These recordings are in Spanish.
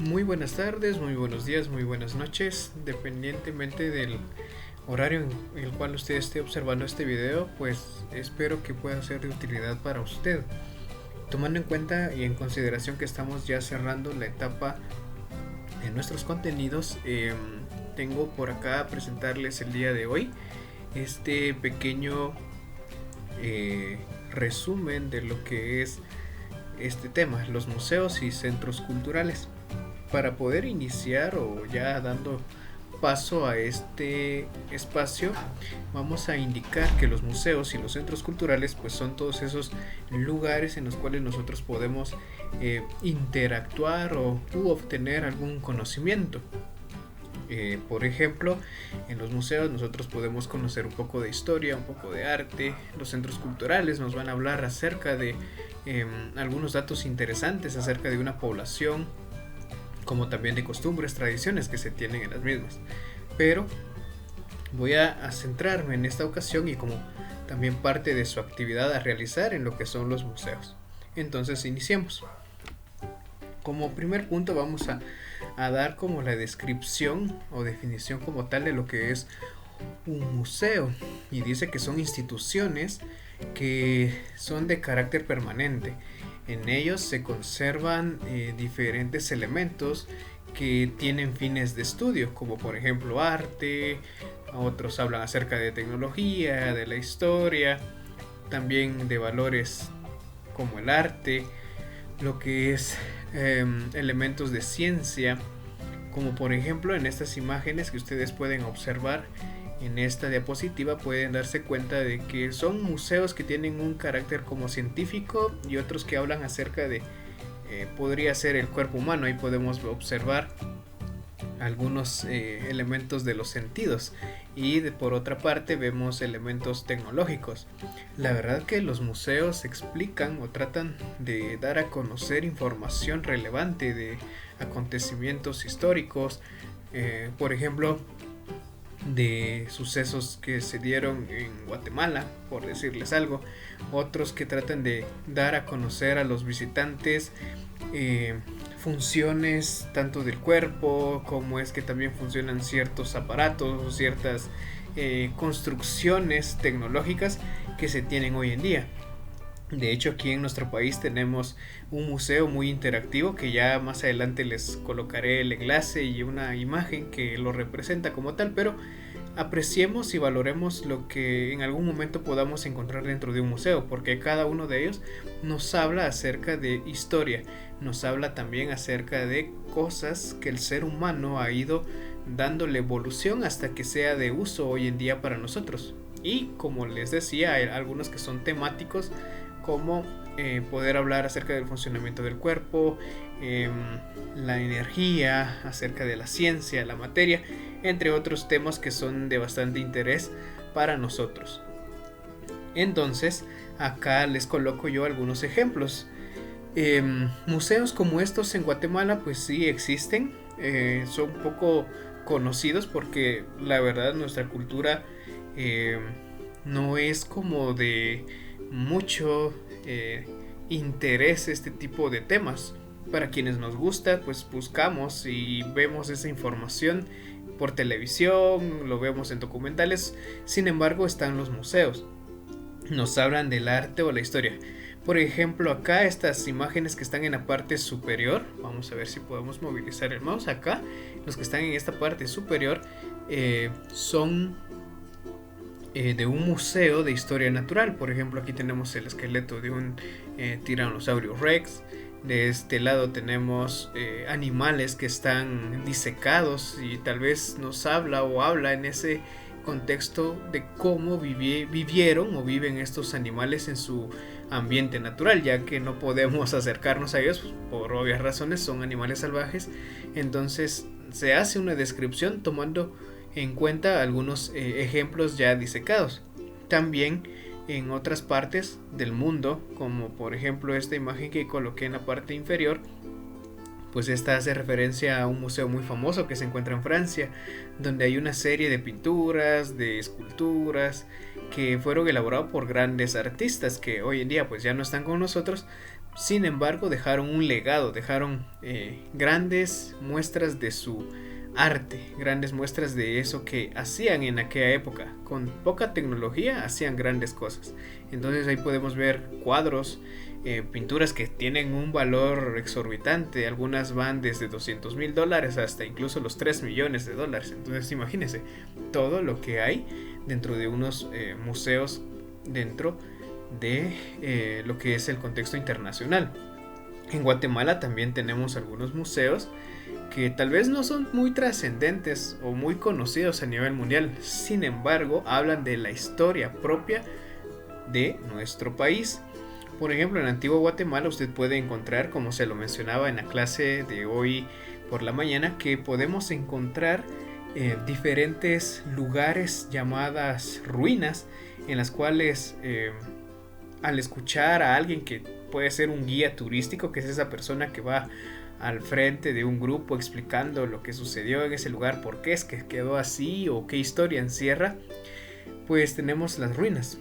Muy buenas tardes, muy buenos días, muy buenas noches, dependientemente del horario en el cual usted esté observando este video, pues espero que pueda ser de utilidad para usted. Tomando en cuenta y en consideración que estamos ya cerrando la etapa de nuestros contenidos, tengo por acá a presentarles el día de hoy este pequeño resumen de lo que es este tema, los museos y centros culturales. Para poder iniciar o ya dando paso a este espacio, vamos a indicar que los museos y los centros culturales pues son todos esos lugares en los cuales nosotros podemos interactuar o obtener algún conocimiento. Por ejemplo, en los museos nosotros podemos conocer un poco de historia, un poco de arte. Los centros culturales nos van a hablar acerca de algunos datos interesantes acerca de una población, como también de costumbres, tradiciones que se tienen en las mismas. Pero voy a centrarme en esta ocasión y como también parte de su actividad a realizar en lo que son los museos. Entonces iniciemos. Como primer punto vamos a dar como la descripción o definición como tal de lo que es un museo, y dice que son instituciones que son de carácter permanente. En ellos se conservan diferentes elementos que tienen fines de estudio, como por ejemplo arte. Otros hablan acerca de tecnología, de la historia, también de valores como el arte, lo que es elementos de ciencia, como por ejemplo en estas imágenes que ustedes pueden observar en esta diapositiva. Pueden darse cuenta de que son museos que tienen un carácter como científico y otros que hablan acerca de podría ser el cuerpo humano. Ahí podemos observar algunos elementos de los sentidos, y por otra parte vemos elementos tecnológicos. La verdad que los museos explican o tratan de dar a conocer información relevante de acontecimientos históricos, por ejemplo de sucesos que se dieron en Guatemala, por decirles algo. Otros que tratan de dar a conocer a los visitantes funciones tanto del cuerpo, como es que también funcionan ciertos aparatos o ciertas construcciones tecnológicas que se tienen hoy en día. De hecho, aquí en nuestro país tenemos un museo muy interactivo que ya más adelante les colocaré el enlace y una imagen que lo representa como tal, pero apreciemos y valoremos lo que en algún momento podamos encontrar dentro de un museo, porque cada uno de ellos nos habla acerca de historia, nos habla también acerca de cosas que el ser humano ha ido dándole evolución hasta que sea de uso hoy en día para nosotros. Y como les decía, hay algunos que son temáticos, como poder hablar acerca del funcionamiento del cuerpo, la energía, acerca de la ciencia, la materia, entre otros temas que son de bastante interés para nosotros. Entonces, acá les coloco yo algunos ejemplos. Museos como estos en Guatemala pues sí existen, son poco conocidos porque la verdad nuestra cultura no es como de mucho interés este tipo de temas. Para quienes nos gusta, pues buscamos y vemos esa información por televisión, lo vemos en documentales. Sin embargo, están los museos, nos hablan del arte o la historia. Por ejemplo, acá estas imágenes que están en la parte superior, vamos a ver si podemos movilizar el mouse acá. Los que están en esta parte superior son de un museo de historia natural. Por ejemplo, aquí tenemos el esqueleto de un tiranosaurio rex. De este lado tenemos animales que están disecados y tal vez nos habla o habla en ese contexto de cómo vivieron o viven estos animales en su ambiente natural, ya que no podemos acercarnos a ellos pues, por obvias razones, son animales salvajes. Entonces se hace una descripción tomando en cuenta algunos ejemplos ya disecados. También en otras partes del mundo, como por ejemplo esta imagen que coloqué en la parte inferior, pues esta hace referencia a un museo muy famoso que se encuentra en Francia, donde hay una serie de pinturas, de esculturas que fueron elaboradas por grandes artistas que hoy en día pues ya no están con nosotros. Sin embargo, dejaron un legado, dejaron grandes muestras de su arte, grandes muestras de eso que hacían en aquella época. Con poca tecnología hacían grandes cosas. Entonces ahí podemos ver cuadros, pinturas que tienen un valor exorbitante. Algunas van desde $200,000 hasta incluso los $3 millones. Entonces imagínense todo lo que hay dentro de unos museos dentro de lo que es el contexto internacional. En Guatemala también tenemos algunos museos que tal vez no son muy trascendentes o muy conocidos a nivel mundial. Sin embargo, hablan de la historia propia de nuestro país. Por ejemplo, en Antigua Guatemala usted puede encontrar, como se lo mencionaba en la clase de hoy por la mañana, que podemos encontrar diferentes lugares llamadas ruinas, en las cuales al escuchar a alguien que puede ser un guía turístico, que es esa persona que va al frente de un grupo explicando lo que sucedió en ese lugar, por qué es que quedó así o qué historia encierra, pues tenemos las ruinas,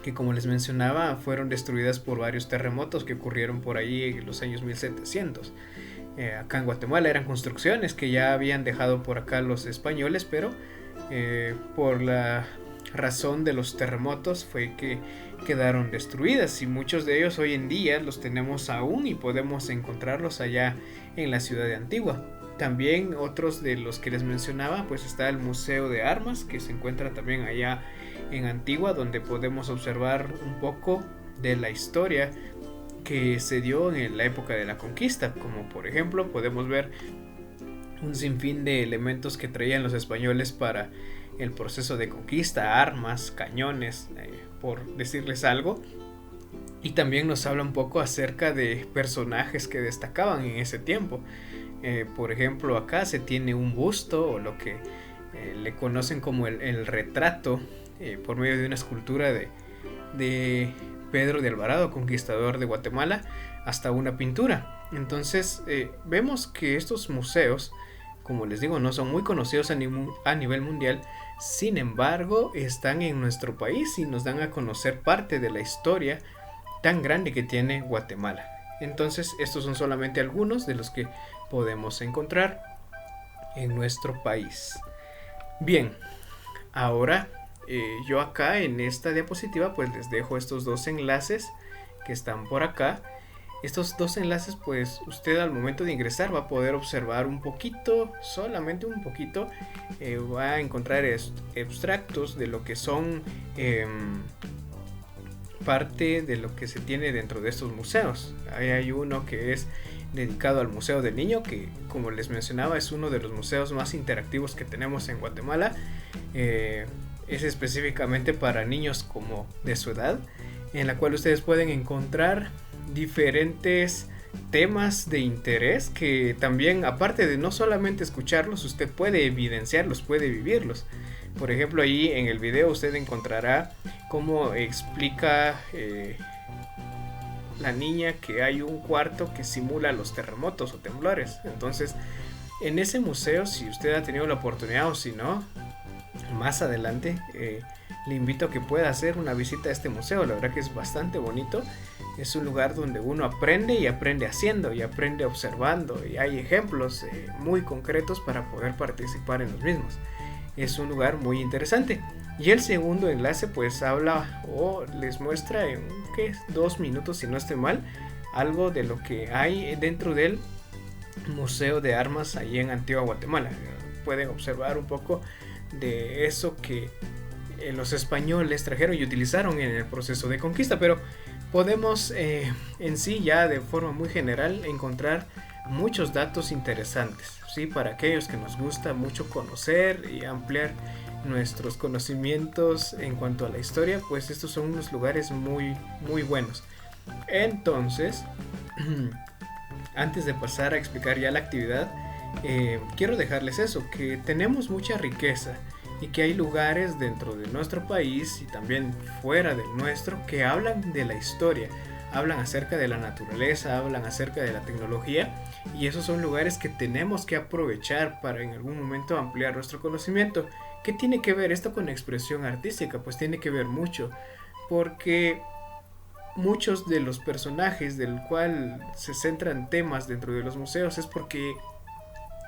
que como les mencionaba fueron destruidas por varios terremotos que ocurrieron por ahí en los años 1700. Acá en Guatemala eran construcciones que ya habían dejado por acá los españoles, pero por la razón de los terremotos fue que quedaron destruidas, y muchos de ellos hoy en día los tenemos aún y podemos encontrarlos allá en la ciudad de Antigua. También otros de los que les mencionaba, pues está el Museo de Armas, que se encuentra también allá en Antigua, donde podemos observar un poco de la historia que se dio en la época de la conquista, como por ejemplo podemos ver un sinfín de elementos que traían los españoles para el proceso de conquista, armas, cañones, por decirles algo. Y también nos habla un poco acerca de personajes que destacaban en ese tiempo. Por ejemplo, acá se tiene un busto, o lo que le conocen como el retrato, por medio de una escultura de Pedro de Alvarado, conquistador de Guatemala, hasta una pintura. Entonces vemos que estos museos, como les digo, no son muy conocidos a nivel mundial. Sin embargo, están en nuestro país y nos dan a conocer parte de la historia tan grande que tiene Guatemala. Entonces, estos son solamente algunos de los que podemos encontrar en nuestro país. Bien, ahora yo acá en esta diapositiva pues les dejo estos dos enlaces que están por acá. Estos dos enlaces, pues usted al momento de ingresar va a poder observar un poquito, solamente un poquito, va a encontrar extractos de lo que son parte de lo que se tiene dentro de estos museos. Ahí hay uno que es dedicado al Museo del Niño, que como les mencionaba es uno de los museos más interactivos que tenemos en Guatemala. Es específicamente para niños como de su edad, en la cual ustedes pueden encontrar diferentes temas de interés que también, aparte de no solamente escucharlos, usted puede evidenciarlos, puede vivirlos. Por ejemplo, ahí en el video usted encontrará cómo explica la niña que hay un cuarto que simula los terremotos o temblores. Entonces, en ese museo, si usted ha tenido la oportunidad o si no, más adelante le invito a que pueda hacer una visita a este museo. La verdad que es bastante bonito. Es un lugar donde uno aprende y aprende haciendo y aprende observando, y hay ejemplos muy concretos para poder participar en los mismos. Es un lugar muy interesante. Y el segundo enlace pues habla o les muestra en 2 minutos, si no estoy mal, algo de lo que hay dentro del Museo de Armas ahí en Antigua Guatemala. Pueden observar un poco de eso que los españoles trajeron y utilizaron en el proceso de conquista, pero podemos en sí ya de forma muy general encontrar muchos datos interesantes, ¿sí? Para aquellos que nos gusta mucho conocer y ampliar nuestros conocimientos en cuanto a la historia, pues estos son unos lugares muy muy buenos. Entonces, antes de pasar a explicar ya la actividad, quiero dejarles eso, que tenemos mucha riqueza y que hay lugares dentro de nuestro país y también fuera del nuestro que hablan de la historia, hablan acerca de la naturaleza, hablan acerca de la tecnología, y esos son lugares que tenemos que aprovechar para en algún momento ampliar nuestro conocimiento. ¿Qué tiene que ver esto con expresión artística? Pues tiene que ver mucho, porque muchos de los personajes del cual se centran temas dentro de los museos es porque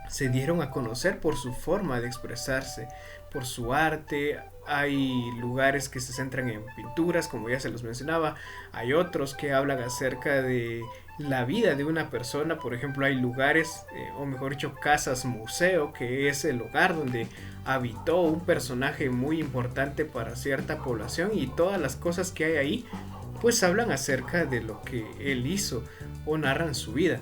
se dieron a conocer por su forma de expresarse, por su arte. Hay lugares que se centran en pinturas, como ya se los mencionaba. Hay otros que hablan acerca de la vida de una persona. Por ejemplo, hay lugares, o mejor dicho, casas museo, que es el lugar donde habitó un personaje muy importante para cierta población, y todas las cosas que hay ahí pues hablan acerca de lo que él hizo o narran su vida.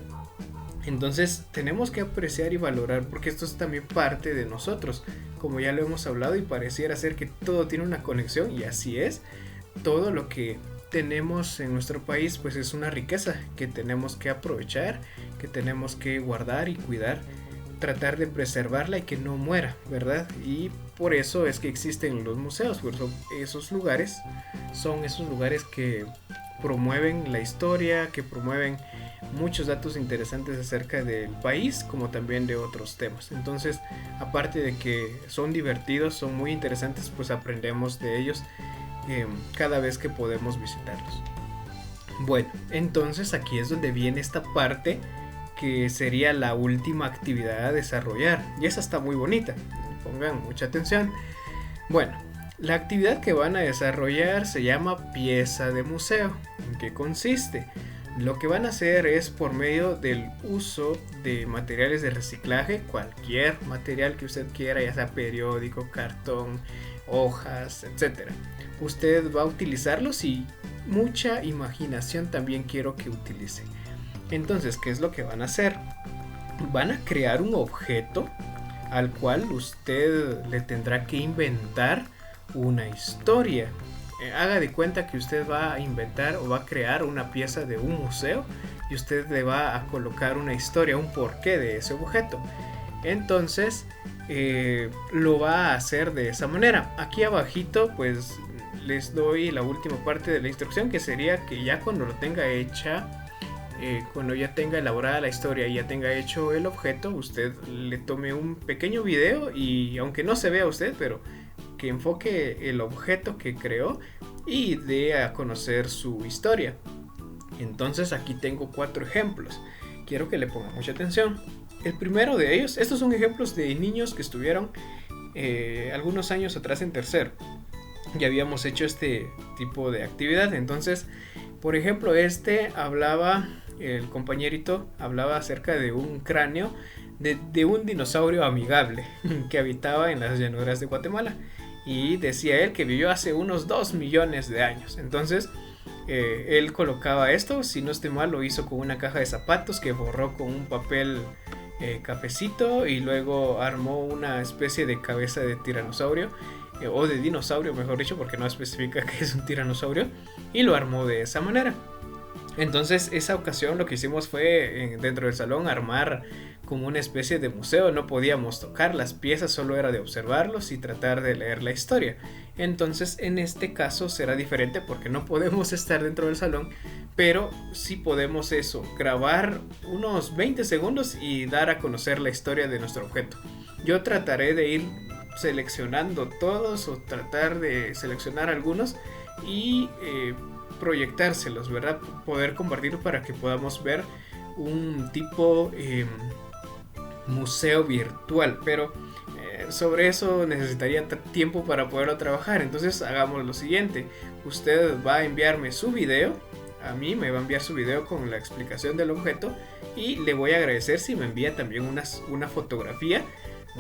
Entonces tenemos que apreciar y valorar, porque esto es también parte de nosotros, como ya lo hemos hablado, y pareciera ser que todo tiene una conexión, y así es. Todo lo que tenemos en nuestro país pues es una riqueza que tenemos que aprovechar, que tenemos que guardar y cuidar, tratar de preservarla y que no muera, ¿verdad? Y por eso es que existen los museos, porque esos lugares son esos lugares que promueven la historia, que promueven muchos datos interesantes acerca del país, como también de otros temas. Entonces, aparte de que son divertidos, son muy interesantes, pues aprendemos de ellos cada vez que podemos visitarlos. Bueno, entonces aquí es donde viene esta parte que sería la última actividad a desarrollar, y esa está muy bonita, pongan mucha atención. Bueno, la actividad que van a desarrollar se llama pieza de museo. ¿En qué consiste? Lo que van a hacer es, por medio del uso de materiales de reciclaje, cualquier material que usted quiera, ya sea periódico, cartón, hojas, etc. Usted va a utilizarlos, y mucha imaginación también quiero que utilice. Entonces, ¿qué es lo que van a hacer? Van a crear un objeto al cual usted le tendrá que inventar una historia. Haga de cuenta que usted va a inventar o va a crear una pieza de un museo, y usted le va a colocar una historia, un porqué de ese objeto. Entonces lo va a hacer de esa manera. Aquí abajito pues les doy la última parte de la instrucción, que sería que ya cuando lo tenga hecha, cuando ya tenga elaborada la historia y ya tenga hecho el objeto, usted le tome un pequeño video, y aunque no se vea usted, pero que enfoque el objeto que creó y dé a conocer su historia. Entonces aquí tengo 4 ejemplos. Quiero que le pongan mucha atención. El primero de ellos, estos son ejemplos de niños que estuvieron algunos años atrás en tercero. Ya habíamos hecho este tipo de actividad. Entonces, por ejemplo, el compañerito hablaba acerca de un cráneo de un dinosaurio amigable que habitaba en las llanuras de Guatemala, y decía él que vivió hace unos 2 millones de años. Entonces él colocaba esto, si no estoy mal, lo hizo con una caja de zapatos que borró con un papel cafecito, y luego armó una especie de cabeza de tiranosaurio, o de dinosaurio mejor dicho, porque no especifica que es un tiranosaurio, y lo armó de esa manera. Entonces esa ocasión lo que hicimos fue dentro del salón armar como una especie de museo. No podíamos tocar las piezas, solo era de observarlos y tratar de leer la historia. Entonces en este caso será diferente, porque no podemos estar dentro del salón, pero sí podemos grabar unos 20 segundos y dar a conocer la historia de nuestro objeto. Yo trataré de ir seleccionando todos, o tratar de seleccionar algunos y proyectárselos, ¿verdad? Poder compartirlo para que podamos ver un tipo museo virtual, pero sobre eso necesitaría tiempo para poderlo trabajar. Entonces hagamos lo siguiente: usted va a enviarme su video, a mí me va a enviar su video con la explicación del objeto, y le voy a agradecer si me envía también una fotografía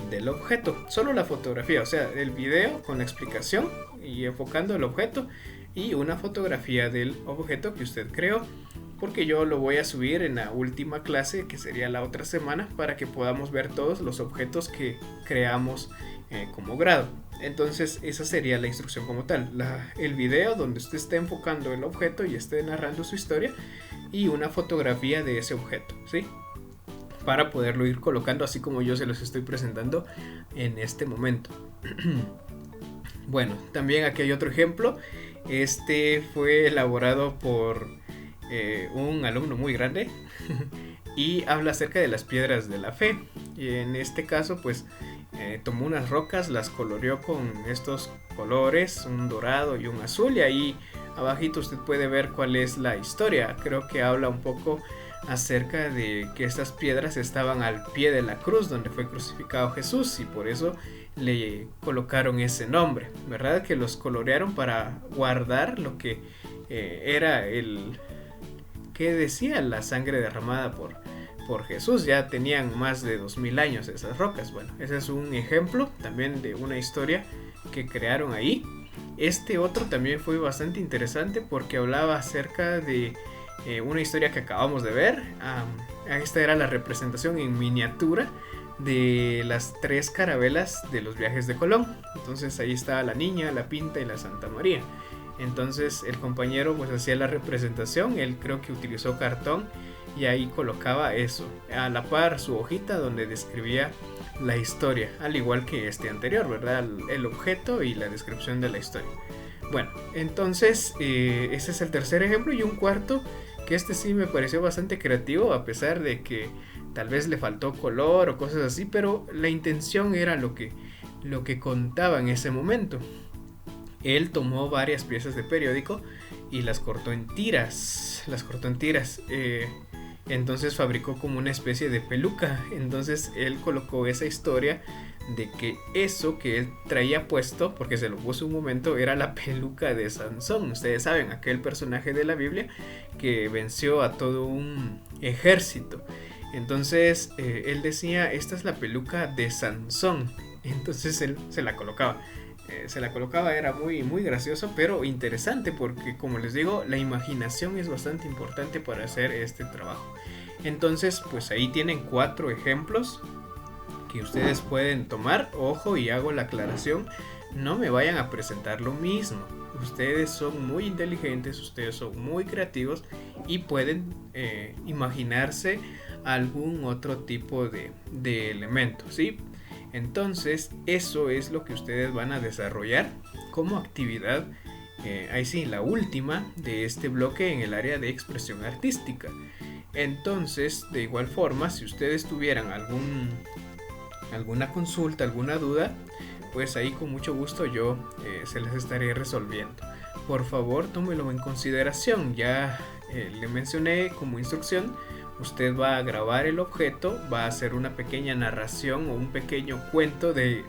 del objeto, solo la fotografía, o sea, el video con la explicación y enfocando el objeto, y una fotografía del objeto que usted creó, porque yo lo voy a subir en la última clase, que sería la otra semana, para que podamos ver todos los objetos que creamos como grado. Entonces esa sería la instrucción como tal: el video donde usted esté enfocando el objeto y esté narrando su historia, y una fotografía de ese objeto, ¿sí? Para poderlo ir colocando así como yo se los estoy presentando en este momento. Bueno, también aquí hay otro ejemplo. Este fue elaborado por un alumno muy grande y habla acerca de las piedras de la fe. Y en este caso pues tomó unas rocas, las coloreó con estos colores, un dorado y un azul, y ahí abajito usted puede ver cuál es la historia. Creo que habla un poco acerca de que estas piedras estaban al pie de la cruz donde fue crucificado Jesús, y por eso le colocaron ese nombre, ¿verdad? Que los colorearon para guardar lo que era el que decía la sangre derramada por Jesús. Ya tenían más de 2000 años esas rocas. Bueno, ese es un ejemplo también de una historia que crearon ahí. Este otro también fue bastante interesante porque hablaba acerca de una historia que acabamos de ver. Esta era la representación en miniatura de las 3 carabelas de los viajes de Colón. Entonces ahí estaba la Niña, la Pinta y la Santa María. Entonces el compañero pues hacía la representación, él creo que utilizó cartón y ahí colocaba eso, a la par su hojita donde describía la historia, al igual que este anterior, ¿verdad? El objeto y la descripción de la historia. Bueno, entonces ese es el tercer ejemplo, y un cuarto que este sí me pareció bastante creativo, a pesar de que tal vez le faltó color o cosas así, pero la intención era lo que contaba en ese momento. Él tomó varias piezas de periódico y las cortó en tiras. Entonces fabricó como una especie de peluca. Entonces él colocó esa historia de que eso que él traía puesto, porque se lo puso un momento, era la peluca de Sansón. Ustedes saben, aquel personaje de la Biblia que venció a todo un ejército. Entonces él decía, esta es la peluca de Sansón. Entonces él se la colocaba. Era muy, muy gracioso, pero interesante, porque como les digo, la imaginación es bastante importante para hacer este trabajo. Entonces pues ahí tienen 4 ejemplos que ustedes pueden tomar. Ojo, y hago la aclaración, no me vayan a presentar lo mismo. Ustedes son muy inteligentes, ustedes son muy creativos y pueden imaginarse algún otro tipo de elemento, ¿sí? Entonces eso es lo que ustedes van a desarrollar como actividad, ahí sí, la última de este bloque en el área de expresión artística. Entonces, de igual forma, si ustedes tuvieran alguna consulta, alguna duda, pues ahí con mucho gusto yo se las estaré resolviendo. Por favor, tómelo en consideración. Ya le mencioné como instrucción, usted va a grabar el objeto, va a hacer una pequeña narración o un pequeño cuento de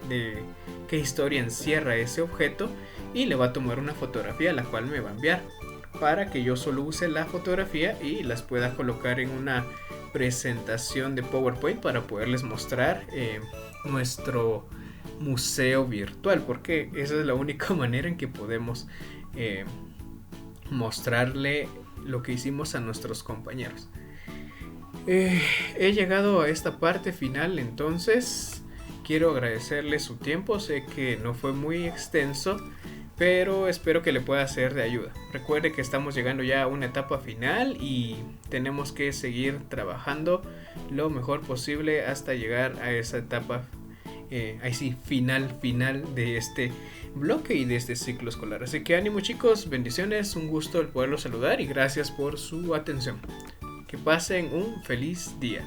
qué historia encierra ese objeto, y le va a tomar una fotografía, la cual me va a enviar para que yo solo use la fotografía y las pueda colocar en una presentación de PowerPoint para poderles mostrar nuestro museo virtual, porque esa es la única manera en que podemos mostrarle lo que hicimos a nuestros compañeros. He llegado a esta parte final, entonces quiero agradecerle su tiempo. Sé que no fue muy extenso, pero espero que le pueda ser de ayuda. Recuerde que estamos llegando ya a una etapa final y tenemos que seguir trabajando lo mejor posible hasta llegar a esa etapa final de este bloque y de este ciclo escolar. Así que ánimo, chicos, bendiciones, un gusto el poderlos saludar y gracias por su atención. Que pasen un feliz día.